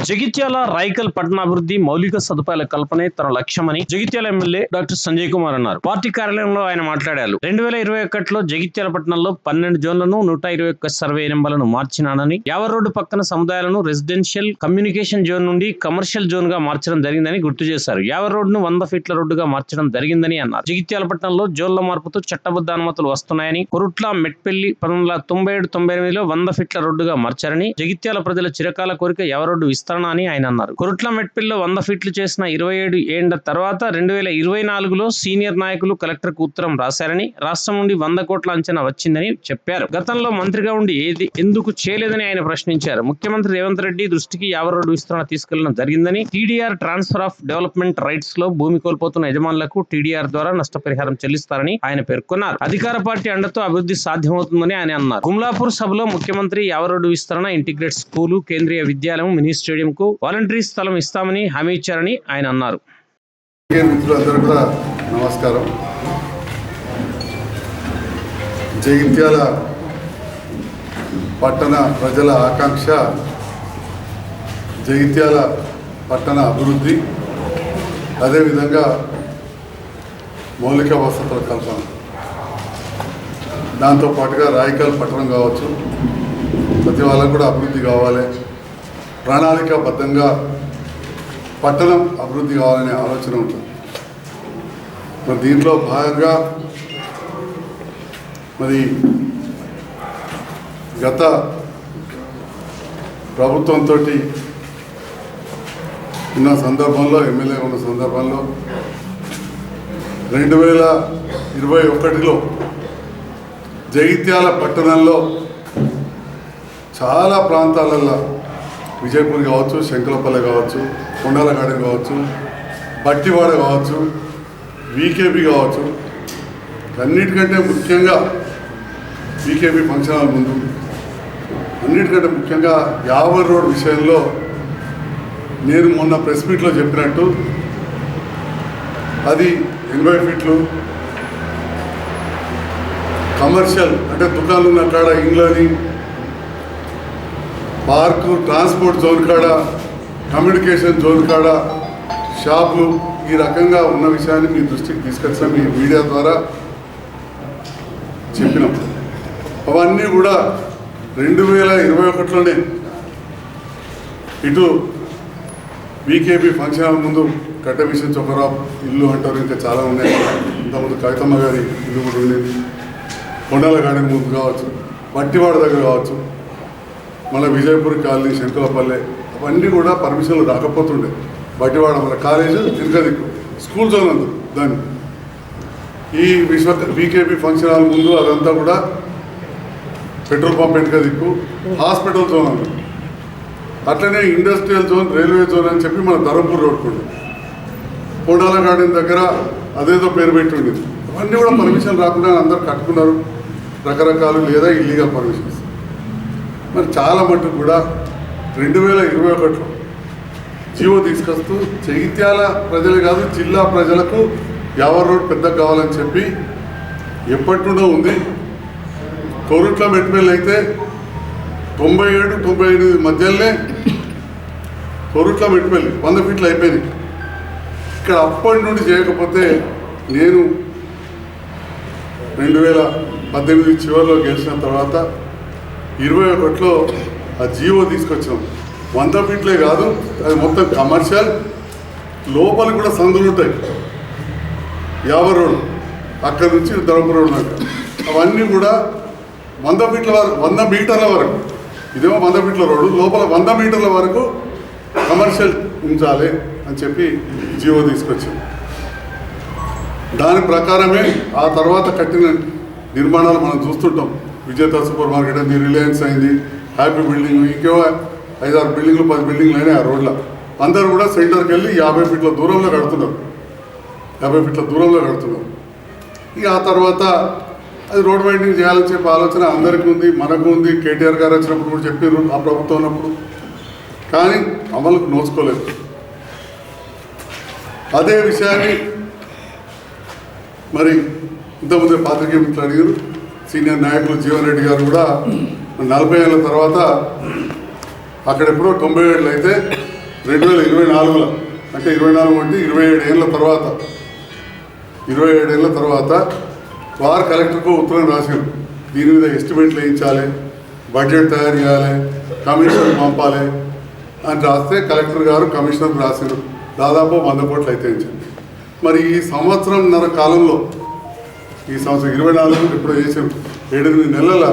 జగిత్యాల రాయకల్ పట్టణాభివృద్ధి మౌలిక సదుపాయాల కల్పనే తన లక్ష్యమని జగిత్యాల ఎమ్మెల్యే డాక్టర్ సంజయ్ కుమార్ అన్నారు. పార్టీ కార్యాలయంలో ఆయన మాట్లాడారు. 2021లో జగిత్యాల పట్టణంలో 12 జోన్లను 121 సర్వే నెంబర్లను మార్చినానని, యావర్ రోడ్డు పక్కన సముదాయాలను రెసిడెన్షియల్ కమ్యూనికేషన్ జోన్ నుండి కమర్షియల్ జోన్ గా మార్చడం జరిగిందని గుర్తు చేశారు. యావర్ రోడ్డును 100 ఫీట్ల రోడ్డుగా మార్చడం జరిగిందని అన్నారు. జగిత్యాల పట్టణంలో జోన్ల మార్పుతో చట్టబద్ధ అనుమతులు వస్తున్నాయని, కొరుట్ల మెట్పల్లి 1997-98లో 100 ఫీట్ల రోడ్డుగా మార్చారని, జగిత్యాల ప్రజల చిరకాల కోరిక యావర్ రోడ్డు విస్తరణ అని ఆయన అన్నారు. కొరుట్ల మెట్పల్లిలో 100 ఫీట్లు చేసిన 27 ఏళ్ల తర్వాత 2024లో సీనియర్ నాయకులు కలెక్టర్ కు ఉత్తరం రాశారని, రాష్ట్రం నుండి 100 కోట్ల అంచనా వచ్చిందని చెప్పారు. గతంలో మంత్రిగా ఉండి ఎందుకు చేయలేదని ఆయన ప్రశ్నించారు. ముఖ్యమంత్రి రేవంత్ రెడ్డి దృష్టికి యావర్ రోడ్డు విస్తరణ తీసుకెళ్లడం జరిగిందని, TDR transfer of development rights లో భూమి కోల్పోతున్న యజమానులకు టీడీఆర్ ద్వారా నష్టపరిహారం చెల్లిస్తారని ఆయన పేర్కొన్నారు. అధికార పార్టీ అండతో అభివృద్ధి సాధ్యమవుతుందని ఆయన అన్నారు. గుమ్లాపూర్ సభలో ముఖ్యమంత్రి యావర్ రోడ్డు విస్తరణ, ఇంటిగ్రేట్ స్కూలు, కేంద్రీయ విద్యాలయం, మినీ స్టేడియం కు వాలంటరీ స్థలం ఇస్తామని హామీ ఇచ్చారని ఆయన అన్నారు. నమస్కారం. జగిత్యాల పట్టణ ప్రజల ఆకాంక్ష జగిత్యాల పట్టణ అభివృద్ధి, అదేవిధంగా మౌలిక వసతుల కల్పన. దాంతోపాటుగా రాయకల్ పట్టణం కావచ్చు, ప్రతి వాళ్ళకు కూడా అభివృద్ధి కావాలి, ప్రణాళికాబద్ధంగా పట్టణం అభివృద్ధి కావాలనే ఆలోచన ఉంటుంది. మరి దీంట్లో భాగంగా మరి గత ప్రభుత్వంతో ఉన్న సందర్భంలో, ఎమ్మెల్యే ఉన్న సందర్భంలో 2021లో జగిత్యాల పట్టణంలో చాలా ప్రాంతాలలో విజయపూర్ కావచ్చు, శంకరపల్లి కావచ్చు, కొండాల గార్డెన్ కావచ్చు, బట్టివాడ కావచ్చు, వీకేబీ కావచ్చు, అన్నిటికంటే ముఖ్యంగా వీకేబీ ఫంక్షన్ హాల్ ముందు, అన్నిటికంటే ముఖ్యంగా యావర్ రోడ్ విషయంలో నేను మొన్న ప్రెస్ మీట్లో చెప్పినట్టు అది 80 ఫీట్లు కమర్షియల్, అంటే దుకాణాలు ఉన్న కాడ ఇండ్లని, పార్కు, ట్రాన్స్పోర్ట్ జోన్ కాడ, కమ్యూనికేషన్ జోన్ కాడ షాపులు, ఈ రకంగా ఉన్న విషయాన్ని మీ దృష్టికి తీసుకొచ్చిన మీ మీడియా ద్వారా చెప్పినాం. అవన్నీ కూడా 2021లోనే ఇటు వీకేబీ ఫంక్షన్ హాల్ ముందు కట్టమిషన్ చొక్కరావు ఇల్లు అంటారు, ఇంకా చాలా ఉన్నాయి. ఇంతకుముందు కవితమ్మ గారి ఇల్లు కూడా ఉండేది, కొండాల గార్డెన్ ముందు కావచ్చు, బట్టివాడ దగ్గర కావచ్చు, మళ్ళీ విజయపూర్ కాలనీ, శంకరపల్లె, అవన్నీ కూడా పర్మిషన్లు రాకపోతుండే. బట్టివాడ మన కాలేజు వెనుక దిక్కు, స్కూల్ జోన్ అందు దాన్ని, ఈ వీకేబీ ఫంక్షన్ హాల్ ముందు అదంతా కూడా పెట్రోల్ పంప్ వెనుక దిక్కు, హాస్పిటల్ జోన్ అందు, అట్లనే ఇండస్ట్రియల్ జోన్, రైల్వే జోన్ అని చెప్పి మన ధర్మపూర్ రోడ్ కూడా, కొండాల గార్డెన్ దగ్గర అదేదో పేరు పెట్టి ఉండేది. అవన్నీ కూడా పర్మిషన్ రాకుండా అందరూ కట్టుకున్నారు, రకరకాలు లేదా ఇల్లీగల్ పర్మిషన్స్. మరి చాలా మటుకు కూడా 2021లో జీవో తీసుకొస్తూ జగిత్యాల ప్రజలు కాదు, జిల్లా ప్రజలకు యావర్ రోడ్ పెద్ద కావాలని చెప్పి ఎప్పటి నుండో ఉంది. కొరుట్ల మెట్పల్లి అయితే 97-98 మధ్యలోనే కొరుట్ల మెట్పల్లి 100 ఫీట్లు అయిపోయింది. ఇక్కడ అప్పటి నుండి చేయకపోతే నేను 2018 చివరిలో గెలిచిన తర్వాత 21లో ఆ జీవో తీసుకొచ్చాం. 100 ఫీట్లే కాదు, అది మొత్తం కమర్షియల్, లోపల కూడా సందులు ఉంటాయి. యావర్ రోడ్ అక్కడి నుంచి ధర్మపురం రోడ్ దాకా అవన్నీ కూడా 100 ఫీట్ల వరకు, 100 మీటర్ల వరకు, ఇదేమో 100 ఫీట్ల రోడ్డు, లోపల 100 మీటర్ల వరకు కమర్షియల్ ఉంచాలి అని చెప్పి జీవో తీసుకొచ్చాం. దాని ప్రకారమే ఆ తర్వాత కట్టిన నిర్మాణాలు మనం చూస్తుంటాం. విజేత సూపర్ మార్కెట్ అయింది, రిలయన్స్ అయింది, హ్యాపీ బిల్డింగ్, ఇంకేవో 5-6 బిల్డింగ్లు 10 బిల్డింగ్లు అయినాయి ఆ రోడ్లో. అందరూ కూడా సెంటర్కి వెళ్ళి 50 ఫీట్ల దూరంలో కడుతున్నారు, 50 ఫీట్ల దూరంలో కడుతున్నారు. ఇక ఆ తర్వాత అది రోడ్ వైండింగ్ చేయాలని చెప్పి ఆలోచన అందరికీ ఉంది, మనకు ఉంది. కేటీఆర్ గారు వచ్చినప్పుడు కూడా చెప్పారు ఆ ప్రభుత్వం ఉన్నప్పుడు, కానీ అమలుకు నోచుకోలేదు. అదే విషయాన్ని మరి ఇంతకుముందే పాత్రికేయ మిత్రులు అడిగారు, సీనియర్ నాయకులు జీవన్ రెడ్డి గారు కూడా 40 ఏళ్ళ తర్వాత అక్కడ ఎప్పుడో 97 అయితే 2024లో అంటే 24 అంటే 27 ఏళ్ళ తర్వాత వారు కలెక్టర్కు ఉత్తరం రాశారు. దీని మీద ఎస్టిమేట్లు వేయించాలి, బడ్జెట్ తయారు చేయాలి, కమిషనర్ పంపాలి అని రాస్తే కలెక్టర్ గారు కమిషనర్కి రాశారు. దాదాపు 100 కోట్లు అయితే ఇచ్చింది. మరి ఈ సంవత్సరంన్నర కాలంలో ఈ సంవత్సరం 24 ఎప్పుడో చేశారు 7-8 నెలల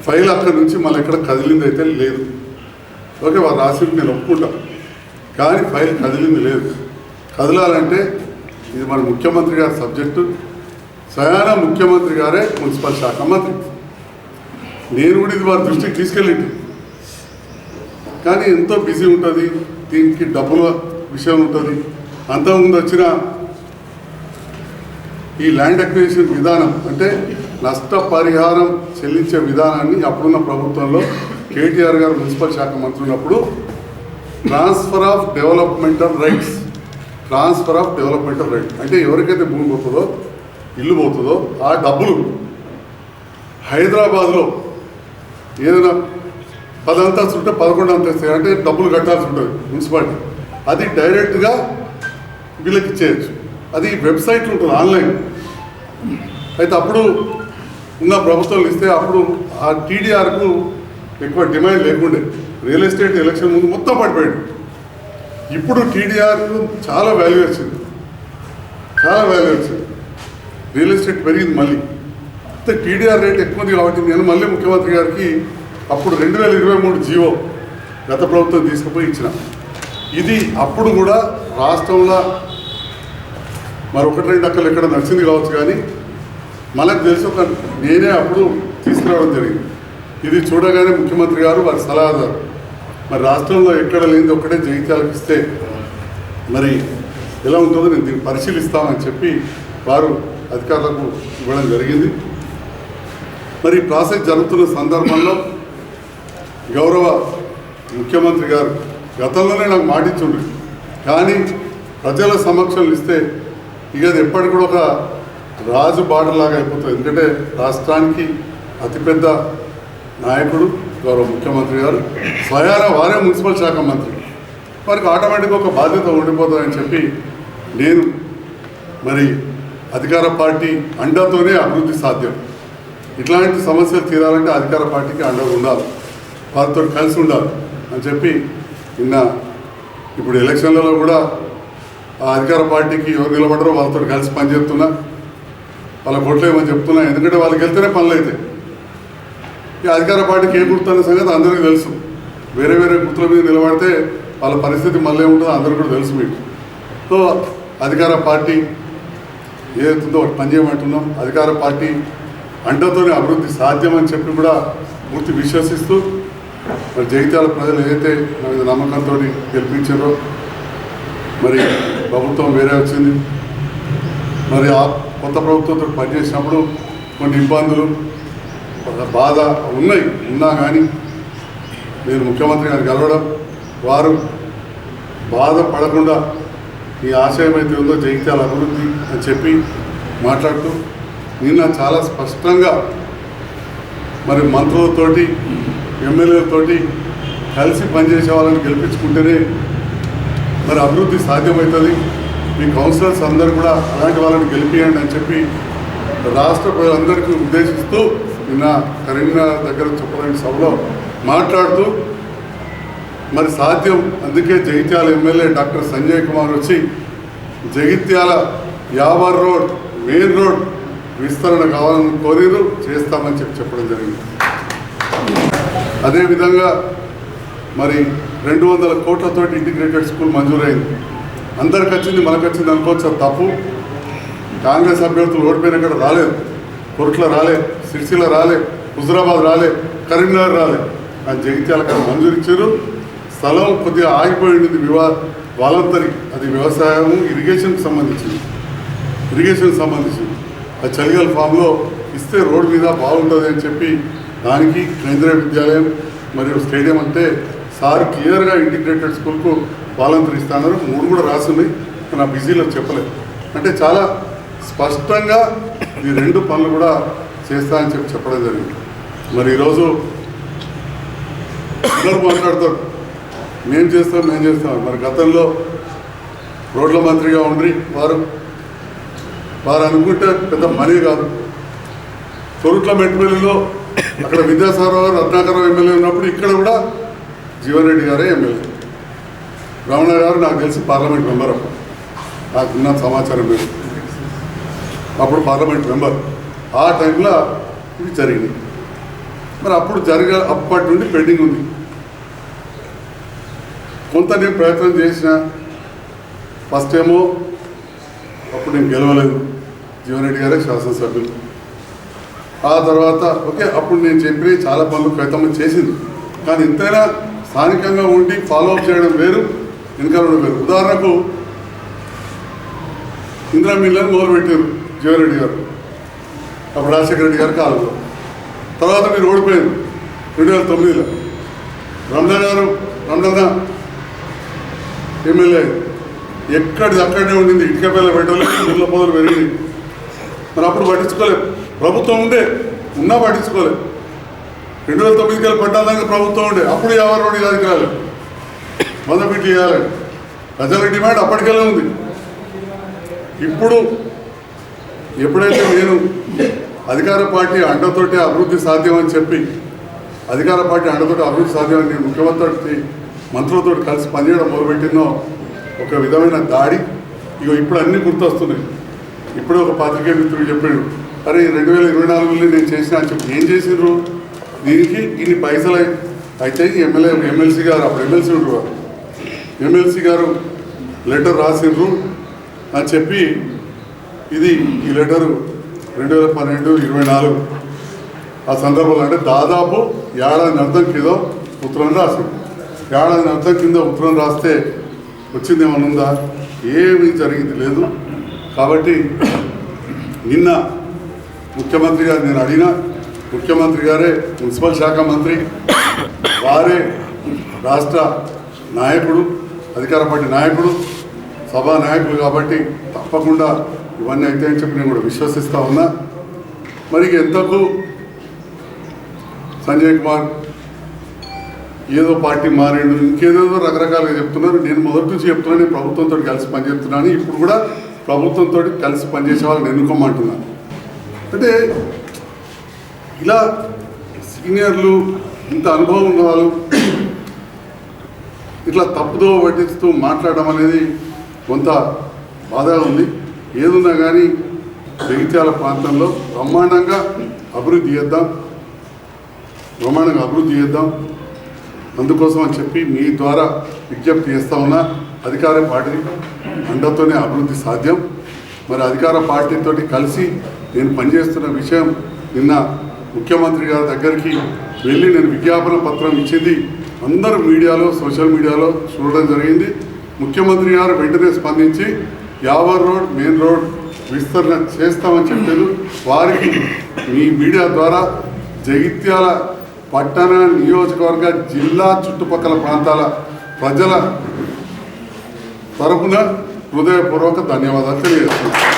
ఫైల్ అక్కడి నుంచి మళ్ళీ ఎక్కడ కదిలింది అయితే లేదు. ఓకే, వారు రాసింది నేను ఒప్పుకుంటా, కానీ ఫైల్ కదిలింది లేదు. కదలాలంటే ఇది మన ముఖ్యమంత్రి గారి సబ్జెక్టు. స్వయాన ముఖ్యమంత్రి గారే మున్సిపల్ శాఖ మంత్రి. నేను కూడా ఇది వారి దృష్టికి తీసుకెళ్ళింది, కానీ ఎంతో బిజీ ఉంటుంది, దీనికి డబ్బుల విషయం ఉంటుంది. అంతకుముందు వచ్చిన ఈ ల్యాండ్ అక్విజిషన్ విధానం అంటే నష్టపరిహారం చెల్లించే విధానాన్ని అప్పుడున్న ప్రభుత్వంలో కేటీఆర్ గారు మున్సిపల్ శాఖ మంత్రి ఉన్నప్పుడు ట్రాన్స్ఫర్ ఆఫ్ డెవలప్మెంటల్ రైట్స్ అంటే ఎవరికైతే భూమి పోతుందో, ఇల్లు పోతుందో ఆ డబ్బులు హైదరాబాద్లో ఏదైనా 10 అంతస్తులు ఉంటే 11 అంతస్తులు అంటే డబ్బులు కట్టాల్సి ఉంటుంది మున్సిపాలిటీ. అది డైరెక్ట్గా వీళ్ళకి ఇచ్చేయచ్చు. అది వెబ్సైట్లో ఉంటుంది, ఆన్లైన్. అయితే అప్పుడు ఉన్న ప్రభుత్వాలు ఇస్తే అప్పుడు ఆ టీడీఆర్కు ఎక్కువ డిమాండ్ లేకుండే. రియల్ ఎస్టేట్ ఎలక్షన్ ముందు మొత్తం పడిపోయాడు. ఇప్పుడు టీడీఆర్కు చాలా వాల్యూ వచ్చింది. రియల్ ఎస్టేట్ పెరిగింది మళ్ళీ. అయితే టీడీఆర్ రేట్ ఎక్కువది కాబట్టి నేను మళ్ళీ ముఖ్యమంత్రి గారికి అప్పుడు 2023 జీవో గత ప్రభుత్వం తీసుకుపోయి ఇచ్చిన. ఇది అప్పుడు కూడా రాష్ట్రంలో మరొకటి 2 అక్కలు ఎక్కడ నచ్చింది కావచ్చు, కానీ మనకు తెలిసి నేనే అప్పుడు తీసుకురావడం జరిగింది. ఇది చూడగానే ముఖ్యమంత్రి గారు వారి సలహాదారు మరి రాష్ట్రంలో ఎక్కడ లేనిది ఒకటే జగిత్యాలకు ఇస్తే మరి ఎలా ఉంటుందో నేను దీన్ని పరిశీలిస్తామని చెప్పి వారు అధికారులకు ఇవ్వడం జరిగింది. మరి ప్రాసెస్ జరుగుతున్న సందర్భంలో గౌరవ ముఖ్యమంత్రి గారు గతంలోనే నాకు మాటిచ్చుండ్రు, కానీ ప్రజల సమక్షంలో ఇస్తే ఇక అది ఎప్పటికి కూడా ఒక రాజు బాటలాగా అయిపోతుంది. ఎందుకంటే రాష్ట్రానికి అతిపెద్ద నాయకుడు గౌరవ ముఖ్యమంత్రి గారు, స్వయాన వారే మున్సిపల్ శాఖ మంత్రి, వారికి ఆటోమేటిక్గా ఒక బాధ్యత ఉండిపోతుందని చెప్పి నేను మరి అధికార పార్టీ అండతోనే అభివృద్ధి సాధ్యం. ఇట్లాంటి సమస్యలు తీరాలంటే అధికార పార్టీకి అండగా ఉండాలి, వారితో కలిసి ఉండాలి అని చెప్పి ఇప్పుడు ఎలక్షన్లలో కూడా ఆ అధికార పార్టీకి ఎవరు నిలబడరో వాళ్ళతో కలిసి పనిచేస్తున్నా, వాళ్ళ కొట్లేమని చెప్తున్నా. ఎందుకంటే వాళ్ళకి వెళ్తేనే పనులు అవుతాయి. ఈ అధికార పార్టీకి ఏ గుర్తున్న సంగతి అందరికీ తెలుసు. వేరే గుర్తుల మీద నిలబడితే వాళ్ళ పరిస్థితి మళ్ళీ ఉంటుందో అందరికీ కూడా తెలుసు మీకు. సో అధికార పార్టీ ఏదైతుందో ఒకటి పనిచేయమంటున్నాం. అధికార పార్టీ అండతోనే అభివృద్ధి సాధ్యమని చెప్పి కూడా పూర్తి విశ్వసిస్తూ మరి జగిత్యాల ప్రజలు ఏదైతే నా మీద నమ్మకంతో గెలిపించారో, మరి ప్రభుత్వం వేరే వచ్చింది, మరి ఆ కొత్త ప్రభుత్వంతో పనిచేసినప్పుడు కొన్ని ఇబ్బందులు బాధ ఉన్నా కానీ నేను ముఖ్యమంత్రి గారిని కలవడం, వారు బాధపడకుండా ఈ ఆశయం అయితే ఉందో జగిత్యాల అభివృద్ధి అని చెప్పి మాట్లాడుతూ నిన్న చాలా స్పష్టంగా మరి మంత్రులతోటి ఎమ్మెల్యేలతోటి కలిసి పనిచేసే వాళ్ళని గెలిపించుకుంటేనే మరి అభివృద్ధి సాధ్యమవుతుంది. మీ కౌన్సిలర్స్ అందరూ కూడా అలాంటి వాళ్ళని గెలిపియండి అని చెప్పి రాష్ట్ర ప్రజలందరికీ ఉద్దేశిస్తూ నిన్న కరీంనగర్ దగ్గర చెప్పలేని సభలో మాట్లాడుతూ మరి సాధ్యం, అందుకే జగిత్యాల ఎమ్మెల్యే డాక్టర్ సంజయ్ కుమార్ వచ్చి Jagtial Yawar road main road విస్తరణ కావాలని కోరిరు, చేస్తామని చెప్పడం జరిగింది. అదేవిధంగా మరి 200 కోట్లతోటి ఇంటిగ్రేటెడ్ స్కూల్ మంజూరైంది. అందరికి వచ్చింది మనకు వచ్చింది అనుకోవచ్చు, అది తప్పు. కాంగ్రెస్ అభ్యర్థులు ఓడిపోయిన ఇక్కడ రాలేదు, కొరట్ల రాలే, సిరిసిల్ల రాలే, హుజురాబాద్ రాలే, కరీంనగర్ రాలే, అని జగిత్యాలకు మంజూరు ఇచ్చారు. స్థలం కొద్దిగా ఆగిపోయింది వాలంతరి, అది వ్యవసాయము ఇరిగేషన్కి సంబంధించింది. ఆ చలిగల్ ఫామ్లో ఇస్తే రోడ్డు మీద బాగుంటుంది అని చెప్పి దానికి కేంద్రీయ విద్యాలయం మరియు స్టేడియం అంటే సార్ క్లియర్గా ఇంటిగ్రేటెడ్ స్కూల్కు వాలంతరీ ఇస్తున్నారు. 3 కూడా రాస్తున్నాయి, నా బిజీలో చెప్పలేదు. అంటే చాలా స్పష్టంగా ఈ 2 పనులు కూడా చేస్తా అని చెప్పడం జరిగింది. మరి ఈరోజు అందరూ మాట్లాడతారు మేము చేస్తాం. మరి గతంలో రోడ్ల మంత్రిగా ఉండి వారు అనుకుంటే పెద్ద మనీ కాదు. తొరుట్ల మెట్పల్లిలో అక్కడ విద్యాసాగర్ గారు రత్నాకర్ ఎమ్మెల్యే ఉన్నప్పుడు ఇక్కడ కూడా జీవన్ రెడ్డి గారే ఎమ్మెల్యే. రమణ గారు నాకు తెలిసి పార్లమెంట్ మెంబర్ అప్పుడు నాకున్న సమాచారం లేదు. అప్పుడు పార్లమెంట్ మెంబర్. ఆ టైంలో ఇవి జరిగింది. మరి అప్పటి నుండి పెండింగ్ ఉంది. కొంత నేను ప్రయత్నం చేసిన. ఫస్ట్ ఏమో అప్పుడు నేను గెలవలేదు, జీవన్ రెడ్డి గారే శాసనసభ్యులు. ఆ తర్వాత ఓకే అప్పుడు నేను చెప్పి చాలా పనులు కవితమ్మ చేసింది. కానీ ఇంతైనా స్థానికంగా ఉండి ఫాలో అప్ చేయడం వేరు, వెనకాలడం వేరు. ఉదాహరణకు ఇందిరా మిల్లని మొదలుపెట్టారు జీవన్ రెడ్డి గారు, అప్పుడు రాజశేఖర రెడ్డి గారి కాలంలో. తర్వాత మీరు ఓడిపోయారు 2009లో. రమణ ఎమ్మెల్యే ఎక్కడిది అక్కడనే ఉండింది. ఇటుకపల్లి పెట్టలేదు, ఊళ్ళో పొదలు పెరిగింది. మరి అప్పుడు పట్టించుకోలేదు. ప్రభుత్వం ఉన్నా పట్టించుకోలేదు. 2009కి వెళ్ళి పట్టాలని ప్రభుత్వం ఉండే. అప్పుడు 50 రోడ్డు దానికి రాలేదు. మొదలు చేయాలి. ప్రజల డిమాండ్ అప్పటికెళ్ళే ఉంది. ఇప్పుడు ఎప్పుడైతే నేను అధికార పార్టీ అండతోటి అభివృద్ధి సాధ్యమని చెప్పి నేను ముఖ్యమంత్రి మంత్రులతో కలిసి పనిచేయడం మొదలుపెట్టినో ఒక విధమైన దాడి ఇక ఇప్పుడు అన్నీ గుర్తొస్తున్నాయి. ఇప్పుడే ఒక పాత్రికేయ మిత్రుడు చెప్పాడు, అరే 2024లో నేను చేసిన అని చెప్పి. ఏం చేసిండ్రు? దీనికి ఇన్ని పైసలు అయితే ఎమ్మెల్సీ గారు, అప్పుడు ఎమ్మెల్సీ ఉండరు, ఎమ్మెల్సీ గారు లెటర్ రాసిండ్రు అని చెప్పి ఈ లెటరు 2012-24 ఆ సందర్భంలో అంటే దాదాపు ఏడాది అర్థం కింద ఉత్తరం రాసింది. ఏడాది అర్థం కింద ఉత్తరం రాస్తే వచ్చింది ఏమన్నా ఉందా? ఏమీ జరిగింది లేదు. కాబట్టి నిన్న ముఖ్యమంత్రి గారు నేను అడిగినా, ముఖ్యమంత్రి గారే మున్సిపల్ శాఖ మంత్రి, వారే రాష్ట్ర నాయకుడు, అధికార పార్టీ నాయకుడు, సభా నాయకులు. కాబట్టి తప్పకుండా ఇవన్నీ అవుతాయని చెప్పి నేను కూడా విశ్వసిస్తూ ఉన్నా. మరి ఎంతకు సంజయ్ కుమార్ ఏదో పార్టీ మారిండు, ఇంకేదేదో రకరకాలుగా చెప్తున్నారు. నేను మొదటి నుంచి చెప్తున్నాను, నేను ప్రభుత్వంతో కలిసి పనిచేస్తున్నాను. ఇప్పుడు కూడా ప్రభుత్వంతో కలిసి పనిచేసే వాళ్ళని ఎన్నుకోమంటున్నాను. అంటే ఇలా సీనియర్లు, ఇంత అనుభవం ఉన్న వాళ్ళు ఇట్లా తప్పుదో పట్టిస్తూ మాట్లాడడం అనేది కొంత బాధగా ఉంది. ఏదున్నా కానీ జగిత్యాల ప్రాంతంలో బ్రహ్మాండంగా అభివృద్ధి చేద్దాం. అందుకోసం అని చెప్పి మీ ద్వారా విజ్ఞప్తి చేస్తూ ఉన్నా. అధికార పార్టీ అండతోనే అభివృద్ధి సాధ్యం. మరి అధికార పార్టీతో కలిసి నేను పనిచేస్తున్న విషయం నిన్న ముఖ్యమంత్రి గారి దగ్గరికి వెళ్ళి నేను విజ్ఞాపన పత్రం ఇచ్చింది అందరూ మీడియాలో, సోషల్ మీడియాలో చూడడం జరిగింది. ముఖ్యమంత్రి గారు వెంటనే స్పందించి 50 రోడ్ మెయిన్ రోడ్ విస్తరణ చేస్తామని చెప్పారు. వారికి మీ మీడియా ద్వారా జగిత్యాల పట్టణ, నియోజకవర్గ, జిల్లా చుట్టుపక్కల ప్రాంతాల ప్రజల తరఫున హృదయపూర్వక ధన్యవాదాలు తెలియజేస్తున్నాను.